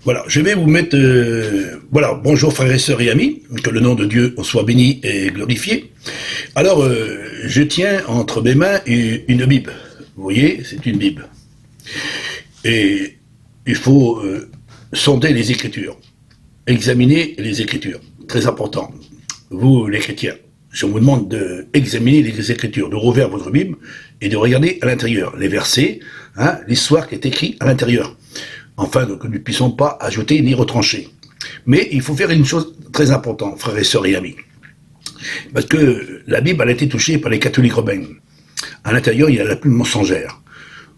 Voilà, je vais vous mettre... voilà, bonjour frères et sœurs et amis, que le nom de Dieu soit béni et glorifié. Alors, je tiens entre mes mains une Bible. Vous voyez, c'est une Bible. Et il faut sonder les Écritures, examiner les Écritures. Très important. Vous, les chrétiens, je vous demande d'examiner les Écritures, de rouvrir votre Bible et de regarder à l'intérieur les versets, l'histoire qui est écrite à l'intérieur, afin que nous ne puissions pas ajouter ni retrancher. Mais il faut faire une chose très importante, frères et sœurs et amis, parce que la Bible elle a été touchée par les catholiques romains. À l'intérieur, il y a la plume mensongère.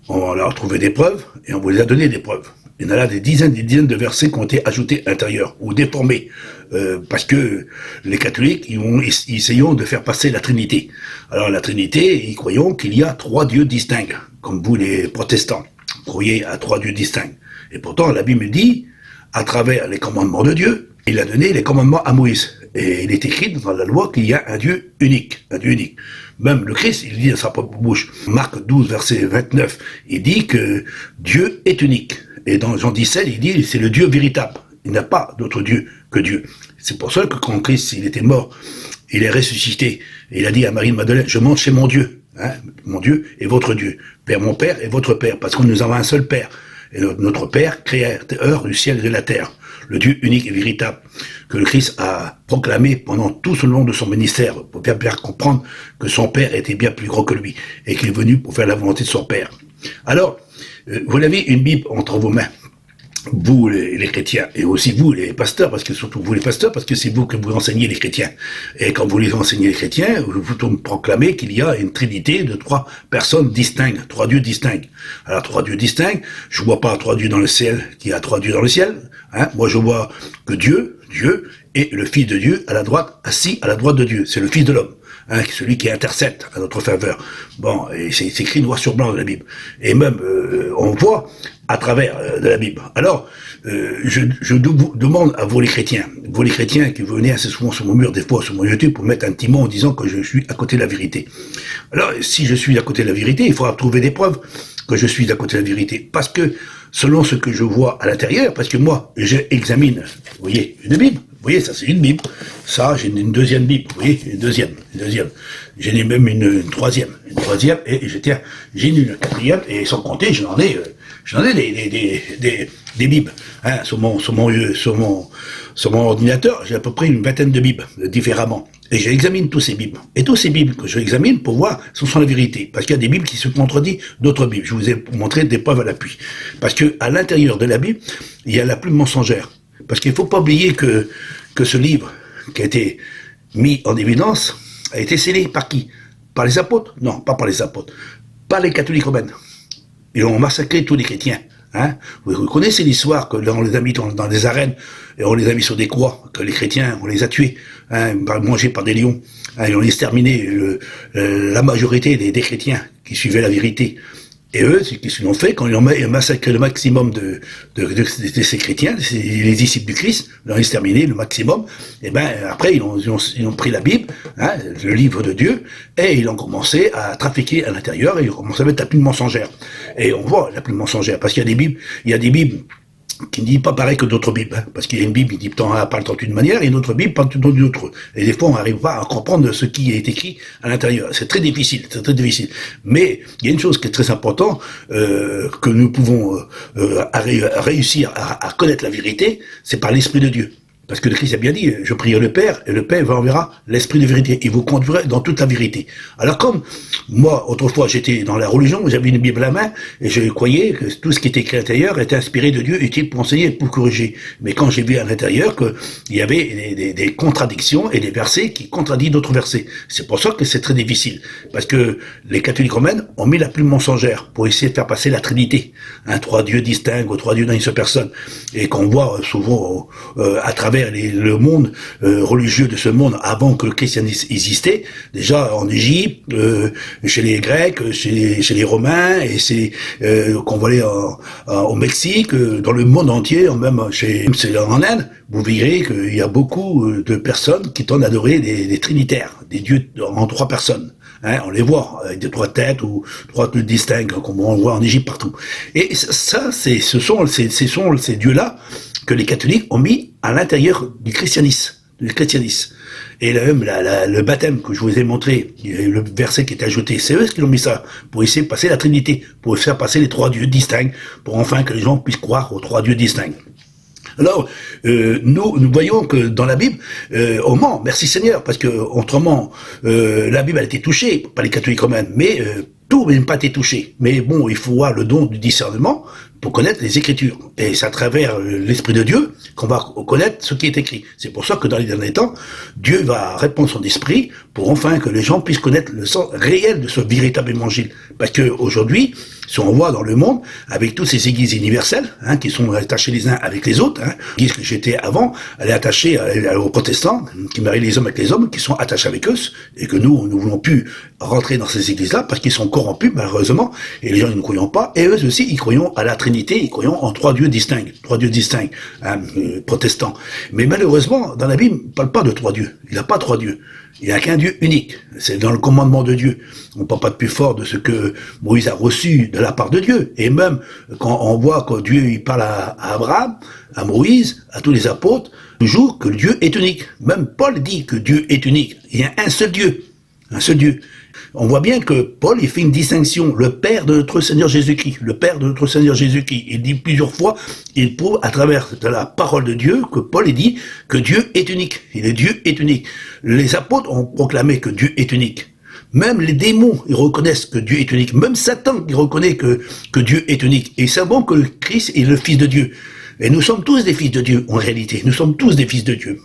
On a retrouvé des preuves et on vous les a donné des preuves. Il y en a là des dizaines de versets qui ont été ajoutés à l'intérieur ou déformés, parce que les catholiques ils essayons de faire passer la Trinité. Alors la Trinité, ils croyons qu'il y a trois dieux distincts, comme vous les protestants, vous croyez à trois dieux distincts. Et pourtant la Bible dit, à travers les commandements de Dieu, il a donné les commandements à Moïse. Et il est écrit dans la loi qu'il y a un Dieu unique, un Dieu unique. Même le Christ, il dit dans sa propre bouche, Marc 12, verset 29, il dit que Dieu est unique. Et dans Jean 17, il dit c'est le Dieu véritable. Il n'y a pas d'autre Dieu que Dieu. C'est pour ça que quand Christ, il était mort, il est ressuscité. Et il a dit à Marie de Madeleine, je monte chez mon Dieu. Mon Dieu est votre Dieu. Père, mon Père est votre Père. Parce que nous avons un seul Père. Et notre Père, créateur du ciel et de la terre. Le Dieu unique et véritable, que le Christ a proclamé pendant tout le long de son ministère, pour bien comprendre que son Père était bien plus grand que lui, et qu'il est venu pour faire la volonté de son Père. Alors, vous avez une Bible entre vos mains, vous les chrétiens, et aussi vous les pasteurs, parce que surtout vous les pasteurs, parce que c'est vous que vous enseignez les chrétiens. Et quand vous les enseignez les chrétiens, vous proclamez qu'il y a une trinité de trois personnes distinctes, trois dieux distincts. Alors trois dieux distincts, je vois pas trois dieux dans le ciel, qu'il y a trois dieux dans le ciel. Moi je vois que Dieu, et le Fils de Dieu à la droite, assis à la droite de Dieu. C'est le Fils de l'homme. Celui qui intercède à notre faveur. Bon, et c'est écrit noir sur blanc dans la Bible. Et même, on voit à travers de la Bible. Alors, je vous demande à vous les chrétiens qui venez assez souvent sur mon mur, des fois sur mon YouTube, pour mettre un petit mot en disant que je suis à côté de la vérité. Alors, si je suis à côté de la vérité, il faudra trouver des preuves que je suis à côté de la vérité. Parce que, selon ce que je vois à l'intérieur, parce que moi, j'examine, vous voyez, une Bible. Vous voyez, ça c'est une Bible. Ça, j'ai une deuxième Bible. Vous voyez, une deuxième. J'en ai même une troisième. Et j'ai une quatrième, et sans compter, j'en ai des Bibles. Sur mon ordinateur, j'ai à peu près une vingtaine de Bibles, différemment. Et j'examine tous ces Bibles. Et tous ces Bibles que j'examine pour voir ce sont la vérité. Parce qu'il y a des Bibles qui se contredisent d'autres Bibles. Je vous ai montré des preuves à l'appui. Parce que à l'intérieur de la Bible, il y a la plume mensongère. Parce qu'il ne faut pas oublier que ce livre qui a été mis en évidence a été scellé par qui? Par les apôtres? Non, pas par les apôtres. Par les catholiques romains. Ils ont massacré tous les chrétiens. Vous connaissez l'histoire que on les a mis dans des arènes et on les a mis sur des croix, que les chrétiens, on les a tués, mangés par des lions. Et on a exterminé la majorité des chrétiens qui suivaient la vérité. Et eux, ce qu'ils ont fait, quand ils ont massacré le maximum de ces chrétiens, les disciples du Christ, ils ont exterminé le maximum, et après, ils ont pris la Bible, le livre de Dieu, et ils ont commencé à trafiquer à l'intérieur, et ils ont commencé à mettre la plume mensongère. Et on voit la plume mensongère, parce qu'il y a des Bibles, qui ne dit pas pareil que d'autres Bibles, parce qu'il y a une Bible qui parle d'une manière, et une autre Bible parle d'une autre. Et des fois, on n'arrive pas à comprendre ce qui est écrit à l'intérieur. C'est très difficile, Mais il y a une chose qui est très importante, que nous pouvons réussir à connaître la vérité, c'est par l'Esprit de Dieu. Parce que le Christ a bien dit, je prie le Père, et le Père vous enverra l'Esprit de vérité. Il vous conduira dans toute la vérité. Alors comme moi, autrefois, j'étais dans la religion, j'avais une Bible à la main, et je croyais que tout ce qui était écrit à l'intérieur était inspiré de Dieu, utile pour enseigner et pour corriger. Mais quand j'ai vu à l'intérieur qu'il y avait des contradictions et des versets qui contradisent d'autres versets. C'est pour ça que c'est très difficile. Parce que les catholiques romains ont mis la plume mensongère pour essayer de faire passer la Trinité. Trois dieux distincts, ou trois dieux dans une seule personne. Et qu'on voit souvent à travers le monde religieux de ce monde avant que le christianisme existait, déjà en Égypte, chez les Grecs, chez les Romains, et c'est qu'on voit aller au Mexique, dans le monde entier, même en Inde, vous verrez qu'il y a beaucoup de personnes qui tendent à adorer des trinitaires, des dieux en trois personnes. On les voit avec des trois têtes ou trois têtes distinctes, comme on voit en Égypte partout. Et ça, ce sont ces dieux-là que les catholiques ont mis à l'intérieur du christianisme. Et même le baptême que je vous ai montré, le verset qui est ajouté, c'est eux qui ont mis ça, pour essayer de passer la Trinité, pour faire passer les trois dieux distincts, pour enfin que les gens puissent croire aux trois dieux distincts. Alors, nous voyons que dans la Bible, on ment, merci Seigneur, parce que autrement, la Bible a été touchée, pas les catholiques romains, mais tout n'a pas été touché. Mais bon, il faut avoir le don du discernement pour connaître les Écritures. Et c'est à travers l'Esprit de Dieu qu'on va connaître ce qui est écrit. C'est pour ça que dans les derniers temps, Dieu va répondre son esprit pour enfin que les gens puissent connaître le sens réel de ce véritable évangile. Parce que aujourd'hui, si on voit dans le monde, avec toutes ces églises universelles, qui sont attachées les uns avec les autres, l'église que j'étais avant, elle est attachée aux protestants, qui marient les hommes avec les hommes, qui sont attachés avec eux, et que nous ne voulons plus rentrer dans ces églises-là, parce qu'ils sont corrompus, malheureusement, et les gens ils ne croyons pas, et eux aussi, ils croyons à la Trinité, ils croyons en trois dieux distincts, protestants. Mais malheureusement, dans la Bible, on ne parle pas de trois dieux, il n'y a pas trois dieux. Il n'y a qu'un Dieu unique. C'est dans le commandement de Dieu. On ne parle pas de plus fort de ce que Moïse a reçu de la part de Dieu. Et même quand on voit que Dieu il parle à Abraham, à Moïse, à tous les apôtres, toujours que Dieu est unique. Même Paul dit que Dieu est unique. Il y a un seul Dieu. Un seul Dieu. On voit bien que Paul, il fait une distinction. Le Père de notre Seigneur Jésus-Christ. Le Père de notre Seigneur Jésus-Christ. Il dit plusieurs fois, il prouve à travers de la parole de Dieu que Paul, il dit que Dieu est unique. Et Dieu est unique. Les apôtres ont proclamé que Dieu est unique. Même les démons, ils reconnaissent que Dieu est unique. Même Satan, il reconnaît que Dieu est unique. Et c'est bon que le Christ est le Fils de Dieu. Et nous sommes tous des fils de Dieu, en réalité. Nous sommes tous des fils de Dieu.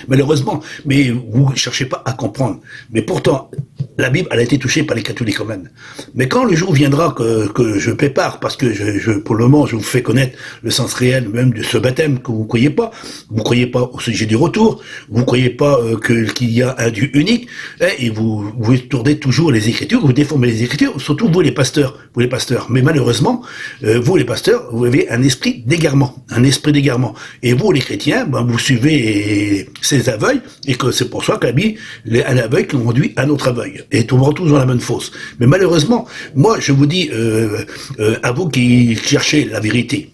Malheureusement, mais vous ne cherchez pas à comprendre. Mais pourtant, la Bible, elle a été touchée par les catholiques romaines. Mais quand le jour viendra que je prépare, parce que pour le moment, je vous fais connaître le sens réel même de ce baptême que vous croyez pas au sujet du retour, vous croyez pas qu'il y a un Dieu unique, et vous tournez toujours les Écritures, vous déformez les Écritures, surtout vous les pasteurs. Mais malheureusement, vous les pasteurs, vous avez un esprit d'égarement, Et vous les chrétiens, vous suivez ces aveugles, et que c'est pour ça que la Bible, un aveugle qui conduit un autre aveugle. Et on va tous dans la même fosse. Mais malheureusement, moi, je vous dis, à vous qui cherchez la vérité,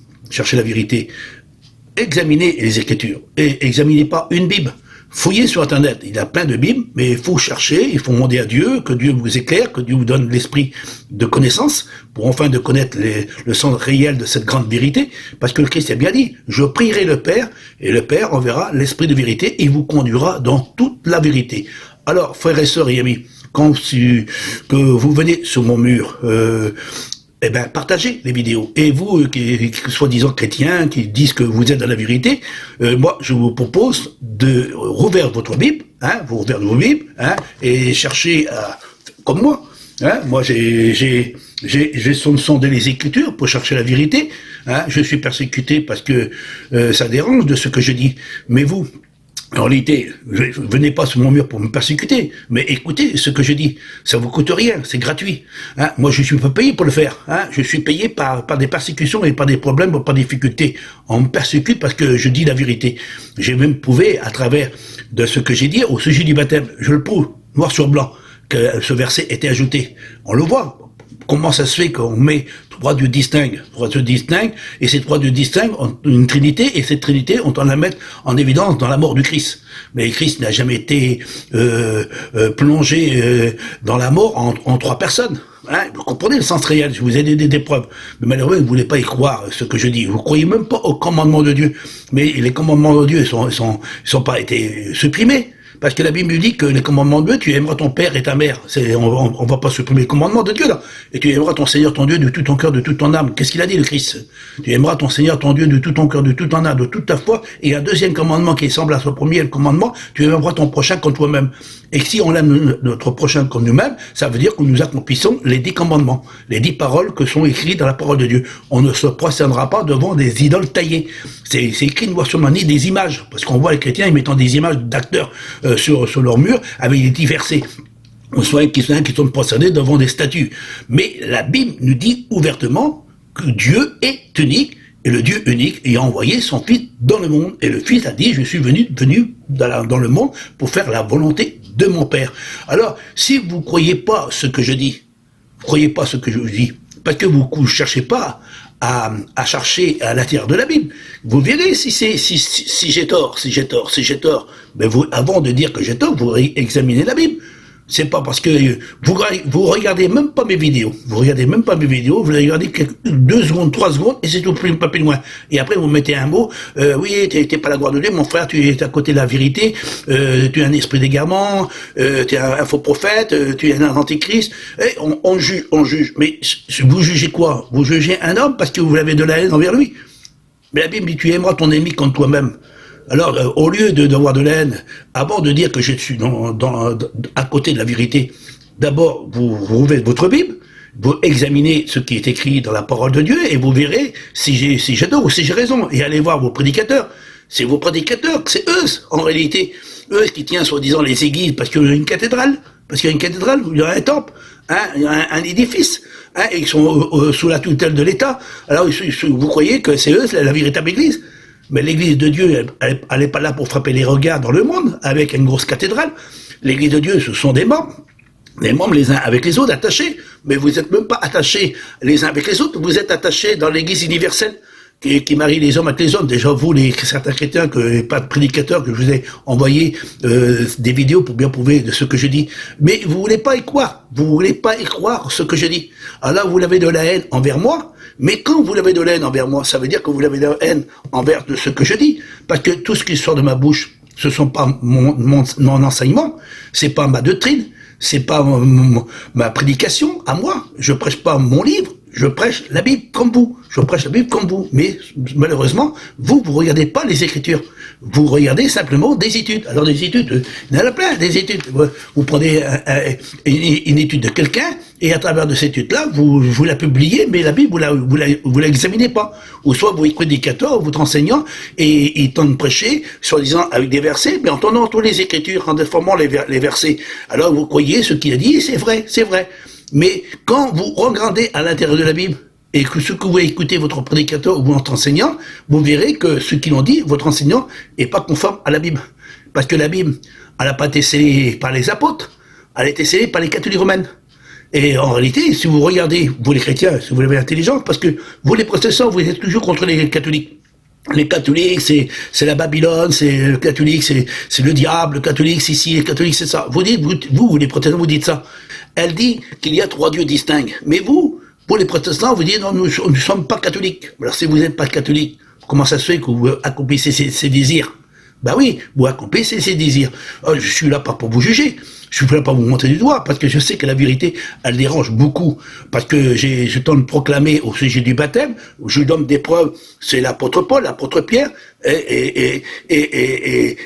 examinez les Écritures, et examinez pas une Bible. Fouillez sur Internet, il y a plein de Bibles, mais il faut chercher, il faut demander à Dieu, que Dieu vous éclaire, que Dieu vous donne l'esprit de connaissance, pour enfin de connaître le sens réel de cette grande vérité, parce que le Christ a bien dit, je prierai le Père, et le Père enverra l'esprit de vérité, et il vous conduira dans toute la vérité. Alors, frères et sœurs et amis, que vous venez sur mon mur, partagez les vidéos. Et vous, qui soi-disant chrétiens, qui disent que vous êtes dans la vérité, moi, je vous propose de rouvrir votre Bible, et chercher comme moi. Moi, j'ai sondé les Écritures pour chercher la vérité. Je suis persécuté parce que ça dérange de ce que je dis. Mais vous, en réalité, venez pas sur mon mur pour me persécuter, mais écoutez ce que je dis. Ça vous coûte rien, c'est gratuit. Moi, je suis pas payé pour le faire. Je suis payé par des persécutions et par des problèmes, par des difficultés. On me persécute parce que je dis la vérité. J'ai même prouvé à travers de ce que j'ai dit au sujet du baptême. Je le prouve, noir sur blanc, que ce verset était ajouté. On le voit. Comment ça se fait qu'on met trois dieux distincts, et ces trois dieux distincts ont une trinité, et cette trinité, on la met en évidence dans la mort du Christ. Mais Christ n'a jamais été plongé dans la mort en trois personnes. Vous comprenez le sens réel, je vous ai donné des preuves. Mais malheureusement, vous ne voulez pas y croire ce que je dis. Vous ne croyez même pas aux commandements de Dieu. Mais les commandements de Dieu, ils sont pas été supprimés. Parce que la Bible dit que les commandements de Dieu, tu aimeras ton père et ta mère. On va pas supprimer les commandements de Dieu, là. Et tu aimeras ton Seigneur, ton Dieu, de tout ton cœur, de toute ton âme. Qu'est-ce qu'il a dit, le Christ? Tu aimeras ton Seigneur, ton Dieu, de tout ton cœur, de toute ton âme, de toute ta foi. Et il y a un deuxième commandement qui semble à ce premier commandement, tu aimeras ton prochain comme toi-même. Et si on aime notre prochain comme nous-mêmes, ça veut dire que nous accomplissons les 10 commandements, les 10 paroles que sont écrites dans la parole de Dieu. On ne se prosternera pas devant des idoles taillées. C'est écrit noir sur ni des images. Parce qu'on voit les chrétiens, ils mettant des images d'acteurs sur leur mur avec des petits versets. On soit qui sont prosternés devant des statues. Mais la Bible nous dit ouvertement que Dieu est unique, et le Dieu unique ayant envoyé son Fils dans le monde. Et le Fils a dit, je suis venu dans le monde pour faire la volonté de mon Père. Alors, si vous ne croyez pas ce que je dis, parce que vous ne cherchez pas à chercher à l'intérieur de la Bible. Vous verrez si j'ai tort, mais vous, avant de dire que j'ai tort, vous examinez la Bible. C'est pas parce que vous regardez même pas mes vidéos. Vous regardez 2 secondes, 3 secondes, et c'est tout, pas plus loin. Et après, vous mettez un mot, oui, t'es pas la gloire de Dieu, mon frère, tu es à côté de la vérité, tu es un esprit d'égarement, tu es un faux prophète, tu es un antichrist. Et on juge. Mais vous jugez quoi? Vous jugez un homme parce que vous avez de la haine envers lui. Mais la Bible dit, tu aimeras ton ennemi contre toi-même. Alors, au lieu d'avoir de la haine, avant de dire que je suis à côté de la vérité, d'abord, vous ouvrez votre Bible, vous examinez ce qui est écrit dans la parole de Dieu, et vous verrez si j'ai tort ou si j'ai raison. Et allez voir vos prédicateurs. C'est vos prédicateurs, c'est eux, en réalité. Eux qui tiennent, soi-disant, les églises, parce qu'il y a une cathédrale. Parce qu'il y a une cathédrale, il y a un temple, il y a un édifice, et ils sont sous la tutelle de l'État. Alors, vous croyez que c'est eux, la véritable église? Mais l'église de Dieu, elle n'est pas là pour frapper les regards dans le monde, avec une grosse cathédrale. L'église de Dieu, ce sont des membres les uns avec les autres, attachés. Mais vous n'êtes même pas attachés les uns avec les autres, vous êtes attachés dans l'église universelle, qui marie les hommes avec les hommes. Déjà, vous, certains chrétiens, pas de prédicateurs, que je vous ai envoyé des vidéos pour bien prouver de ce que je dis. Mais vous voulez pas y croire. Vous voulez pas y croire ce que je dis. Alors là, vous avez de la haine envers moi. Mais quand vous avez de la haine envers moi, ça veut dire que vous avez de la haine envers de ce que je dis. Parce que tout ce qui sort de ma bouche, ce sont pas mon enseignement, c'est pas ma doctrine, c'est pas ma prédication à moi. Je prêche pas mon livre, je prêche la Bible comme vous. Mais malheureusement, vous regardez pas les Écritures. Vous regardez simplement des études. Alors des études, il y en a plein, des études. Vous prenez une étude de quelqu'un, et à travers de cette étude-là, vous la publiez, mais la Bible, vous l'examinez pas. Ou soit vous êtes prédicateur, votre enseignant, et il tente de prêcher, soi-disant avec des versets, mais en tenant toutes les Écritures, en déformant les versets. Alors vous croyez ce qu'il a dit, c'est vrai. Mais quand vous regardez à l'intérieur de la Bible, et que ce que vous écoutez votre prédicateur ou votre enseignant, vous verrez que ce qu'ils ont dit, votre enseignant, est pas conforme à la Bible. Parce que la Bible, elle n'a pas été scellée par les apôtres, elle a été scellée par les catholiques romaines. Et en réalité, si vous regardez, vous les chrétiens, si vous l'avez intelligent, parce que vous les protestants, vous êtes toujours contre les catholiques. Les catholiques, c'est la Babylone, c'est le catholique, c'est le diable, le catholique, c'est ci, le catholique, c'est ça. Vous dites, vous, les protestants, vous dites ça. Elle dit qu'il y a 3 dieux distincts. Mais vous, pour les protestants, vous dites, non, nous ne sommes pas catholiques. Alors si vous n'êtes pas catholique, comment ça se fait que vous accomplissez ces désirs? Ben oui, vous accomplissez ces désirs. Je suis là pas pour vous juger. Je suis là pas pour vous montrer du doigt, parce que je sais que la vérité, elle dérange beaucoup. Parce que je tente de proclamer au sujet du baptême, je donne des preuves, c'est l'apôtre Paul, l'apôtre Pierre, et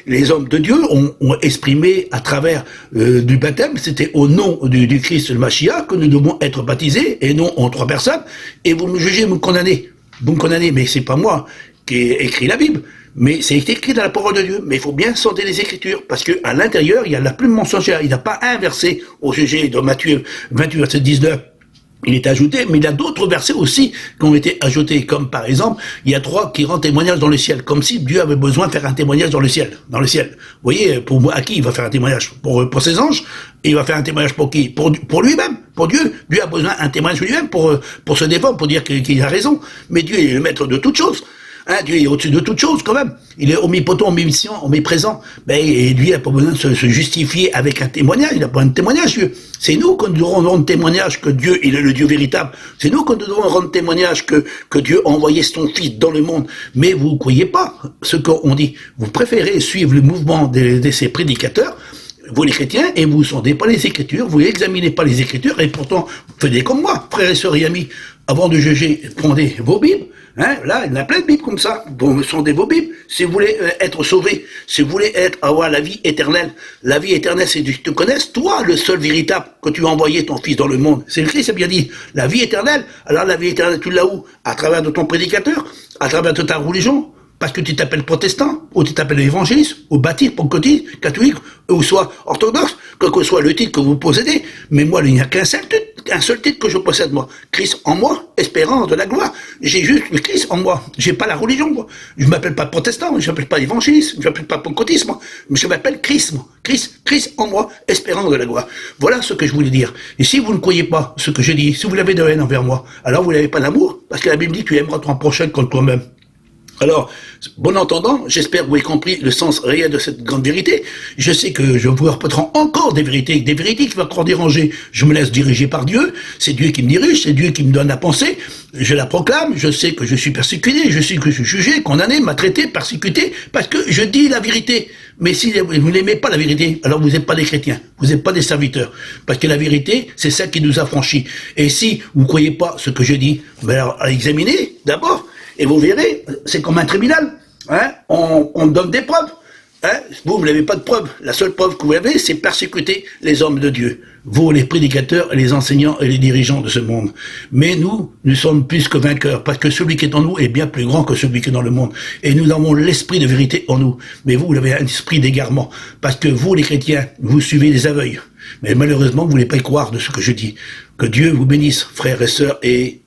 les hommes de Dieu ont exprimé à travers du baptême, c'était au nom du Christ le Mashiach que nous devons être baptisés, et non en 3 personnes, et vous me jugez, vous me condamnez. Vous me condamnez, mais c'est pas moi qui ai écrit la Bible. Mais c'est écrit dans la parole de Dieu. Mais il faut bien sonder les Écritures, parce que à l'intérieur, il y a la plume mensongère. Il n'a pas un verset au sujet de Matthieu 28, verset 19. Il est ajouté, mais il y a d'autres versets aussi qui ont été ajoutés, comme par exemple, il y a 3 qui rendent témoignage dans le ciel, comme si Dieu avait besoin de faire un témoignage dans le ciel. Vous voyez, à qui il va faire un témoignage? Pour ses anges? Et il va faire un témoignage pour qui? Pour lui-même, pour Dieu. Dieu a besoin d'un témoignage lui-même pour se défendre, pour dire qu'il a raison. Mais Dieu est le maître de toutes choses. Dieu est au-dessus de toutes choses, quand même. Il est omnipotent, omniscient, omniprésent. Et lui, il n'a pas besoin de se justifier avec un témoignage. Il n'a pas un témoignage, Dieu. C'est nous qui devons rendre témoignage que Dieu, il est le Dieu véritable. C'est nous qui devons rendre témoignage que Dieu a envoyé son Fils dans le monde. Mais vous ne croyez pas ce qu'on dit. Vous préférez suivre le mouvement de ces prédicateurs, vous les chrétiens, et vous ne sondez pas les Écritures, vous n'examinez pas les Écritures, et pourtant, faites comme moi, frères et sœurs et amis, avant de juger, prenez vos Bibles. Là, il y en a plein de Bibles comme ça. Vous sondez vos Bibles. Si vous voulez être sauvé, si vous voulez avoir la vie éternelle, c'est que tu te connaisses, toi, le seul véritable, que tu as envoyé ton Fils dans le monde. C'est le Christ, a bien dit. La vie éternelle. Alors la vie éternelle, tu l'as où? À travers de ton prédicateur, à travers de ta religion. Parce que tu t'appelles protestant, ou tu t'appelles évangéliste, ou baptiste, catholique, ou soit orthodoxe, quel que soit le titre que vous possédez. Mais moi, il n'y a qu'un seul un seul titre que je possède, moi. Christ en moi, espérance de la gloire. J'ai juste le Christ en moi. J'ai pas la religion, moi. Je m'appelle pas protestant, je m'appelle pas évangéliste, je m'appelle pas pentecôtiste, moi. Je m'appelle Christ, moi. Christ en moi, espérance de la gloire. Voilà ce que je voulais dire. Et si vous ne croyez pas ce que je dis, si vous avez de haine envers moi, alors vous n'avez pas d'amour, parce que la Bible dit tu aimeras ton prochain contre toi-même. Alors, bon entendant, j'espère que vous avez compris le sens réel de cette grande vérité. Je sais que je vous reprendrai encore des vérités qui vont encore déranger. Je me laisse diriger par Dieu, c'est Dieu qui me dirige, c'est Dieu qui me donne la pensée, je la proclame, je sais que je suis persécuté, je sais que je suis jugé, condamné, maltraité, persécuté, parce que je dis la vérité. Mais si vous n'aimez pas la vérité, alors vous n'êtes pas des chrétiens, vous n'êtes pas des serviteurs. Parce que la vérité, c'est celle qui nous affranchit. Et si vous ne croyez pas ce que je dis, ben alors examinez d'abord. Et vous verrez, c'est comme un tribunal. Hein, on donne des preuves. Hein, vous n'avez pas de preuves. La seule preuve que vous avez, c'est persécuter les hommes de Dieu. Vous, les prédicateurs, les enseignants et les dirigeants de ce monde. Mais nous sommes plus que vainqueurs, parce que celui qui est en nous est bien plus grand que celui qui est dans le monde. Et nous avons l'esprit de vérité en nous. Mais vous avez un esprit d'égarement, parce que vous, les chrétiens, vous suivez les aveugles. Mais malheureusement, vous ne voulez pas y croire de ce que je dis. Que Dieu vous bénisse, frères et sœurs, et